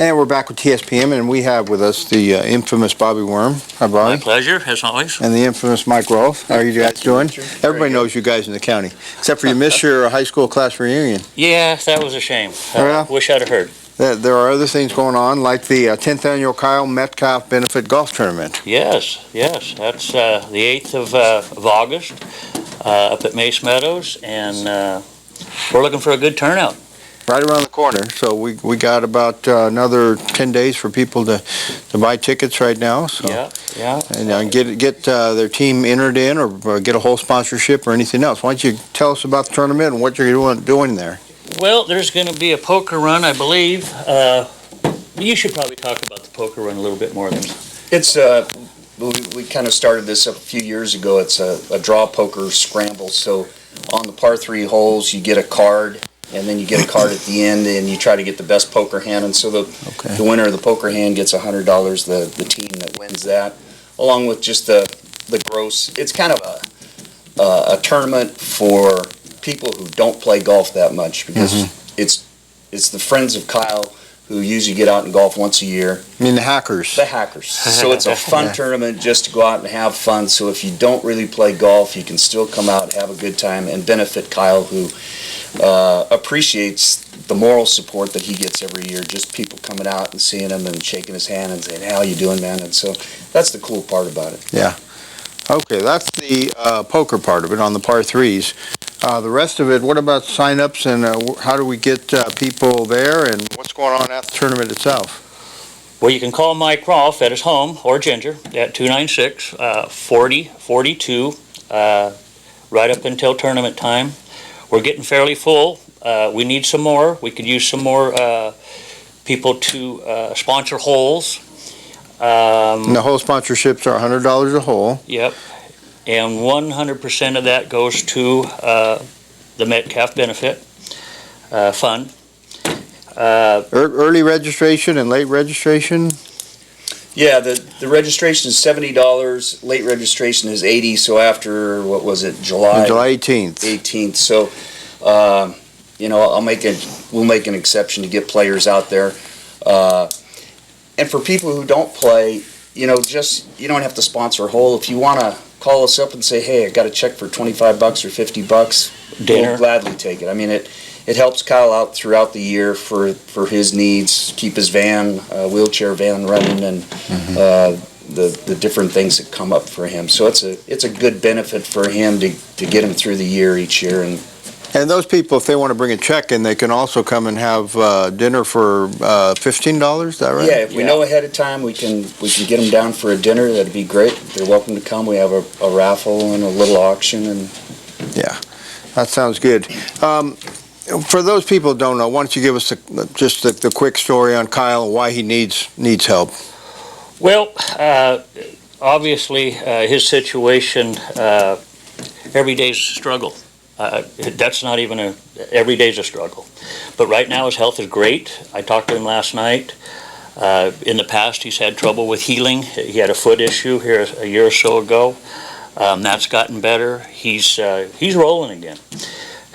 And we're back with TSPM, and we have with us the infamous Bobbie Wurm. Hi, Bobbie. My pleasure, as always. And the infamous Mike Rolf. How are you guys doing? Everybody knows you guys in the county, except for you missed your high school class reunion. Yeah, that was a shame. Yeah. Wish I'd have heard. There are other things going on, like the 10th annual Kyle Metcalfe Benefit Golf Tournament. Yes. That's the 8th of August up at Mace Meadows, and we're looking for a good turnout. Right around the corner, so we got about another 10 days for people to buy tickets right now. So. Yeah. And get their team entered in, or get a whole sponsorship or anything else. Why don't you tell us about the tournament and what you're doing there? Well, there's going to be a poker run, I believe. You should probably talk about the poker run a little bit more than. It's we kind of started this up a few years ago. It's a draw poker scramble. So on the par 3 holes, you get a card. And then you get a card at the end, and you try to get the best poker hand. And so the winner of the poker hand gets $100. The team that wins that, along with just the gross. It's kind of a tournament for people who don't play golf that much, because it's the friends of Kyle who usually get out and golf once a year. I mean the hackers. The hackers. So it's a fun tournament just to go out and have fun. So if you don't really play golf, you can still come out, have a good time, and benefit Kyle, who appreciates the moral support that he gets every year. Just people coming out and seeing him and shaking his hand and saying, "How you doing, man?" And so that's the cool part about it. Yeah. Okay, that's the poker part of it on the par 3s. The rest of it, what about sign-ups, and how do we get people there, and what's going on at the tournament itself? Well, you can call Mike Rolf at his home, or Ginger, at 296-4042, right up until tournament time. We're getting fairly full. We need some more. We could use some more people to sponsor holes. And the whole sponsorships are $100 a hole. Yep. And 100% of that goes to the Metcalfe Benefit Fund. Early registration and late registration? Yeah, the registration is $70. Late registration is $80. So after, what was it, July 18th. 18th. So we'll make an exception to get players out there. And for people who don't play, you don't have to sponsor a hole. If you want to call us up and say, "Hey, I got a check for $25 or $50, dinner," we'll gladly take it. I mean, it helps Kyle out throughout the year for his needs, keep his wheelchair van running, and the different things that come up for him. So it's a good benefit for him to get him through the year each year. And those people, if they want to bring a check in, they can also come and have dinner for $15, is that right? Yeah, if we know ahead of time, we can get them down for a dinner. That'd be great. They're welcome to come. We have a raffle and a little auction. Yeah, that sounds good. For those people who don't know, why don't you give us just the quick story on Kyle and why he needs help? Well, obviously, his situation, every day's a struggle. That's not even every day's a struggle. But right now his health is great. I talked to him last night. In the past he's had trouble with healing. He had a foot issue here a year or so ago. That's gotten better. He's rolling again.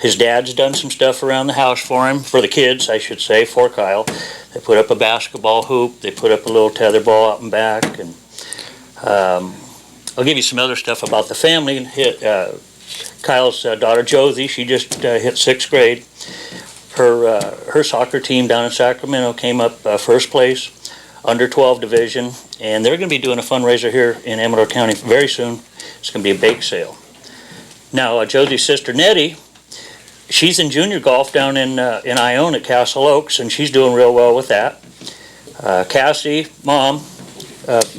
His dad's done some stuff around the house for him, for the kids, I should say, for Kyle. They put up a basketball hoop. They put up a little tether ball out and back. And I'll give you some other stuff about the family. Kyle's daughter Josie, she just hit 6th grade. Her soccer team down in Sacramento came up first place, under 12 division, and they're going to be doing a fundraiser here in Amador County very soon. It's going to be a bake sale. Now, Josie's sister Nettie, she's in junior golf down in Ione at Castle Oaks, and she's doing real well with that. Cassie, mom of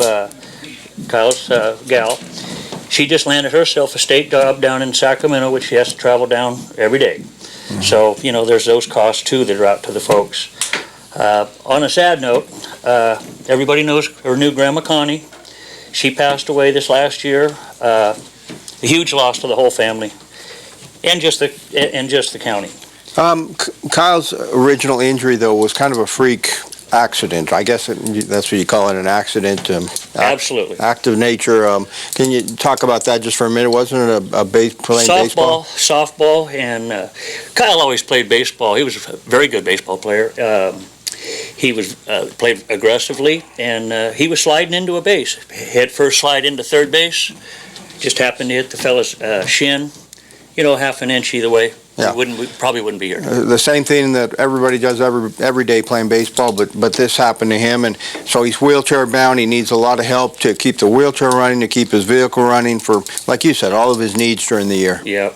Kyle's gal, she just landed herself a state job down in Sacramento, which she has to travel down every day. So, there's those costs, too, that are out to the folks. On a sad note, everybody knows or knew Grandma Connie. She passed away this last year. A huge loss to the whole family and just the county. Kyle's original injury, though, was kind of a freak accident. I guess that's what you call it, an accident. Absolutely. Active nature. Can you talk about that just for a minute? Wasn't it playing baseball? Softball, and Kyle always played baseball. He was a very good baseball player. He was played aggressively, and he was sliding into a base. Head first slide into third base, just happened to hit the fella's shin, half an inch either way. Yeah. We probably wouldn't be here. The same thing that everybody does every day playing baseball, but this happened to him, and so he's wheelchair bound. He needs a lot of help to keep the wheelchair running, to keep his vehicle running for, like you said, all of his needs during the year. Yep.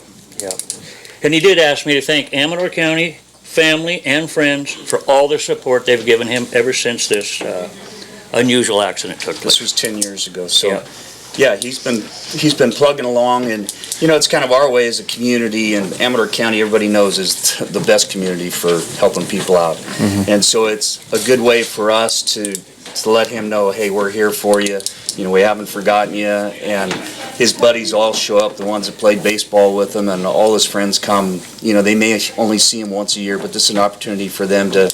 And he did ask me to thank Amador County family and friends for all their support they've given him ever since this unusual accident took place. This was 10 years ago, so yeah, he's been plugging along, and it's kind of our way as a community, and Amador County, everybody knows, is the best community for helping people out. And so it's a good way for us to let him know, hey, we're here for you. We haven't forgotten you. And his buddies all show up, the ones that played baseball with him, and all his friends come. They may only see him once a year, but this is an opportunity for them to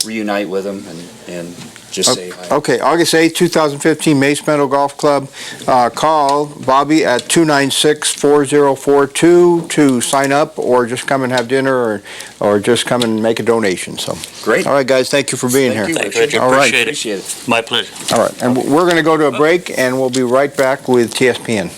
reunite with him and just say hi. Okay, August 8th, 2015, Mace Meadow Golf Club. Call Bobby at 296-4042 to sign up, or just come and have dinner, or just come and make a donation. So Great. All right, guys, thank you for being here. Thanks, Richard. All right. Appreciate it. My pleasure. All right, and we're going to go to a break, and we'll be right back with TSPN.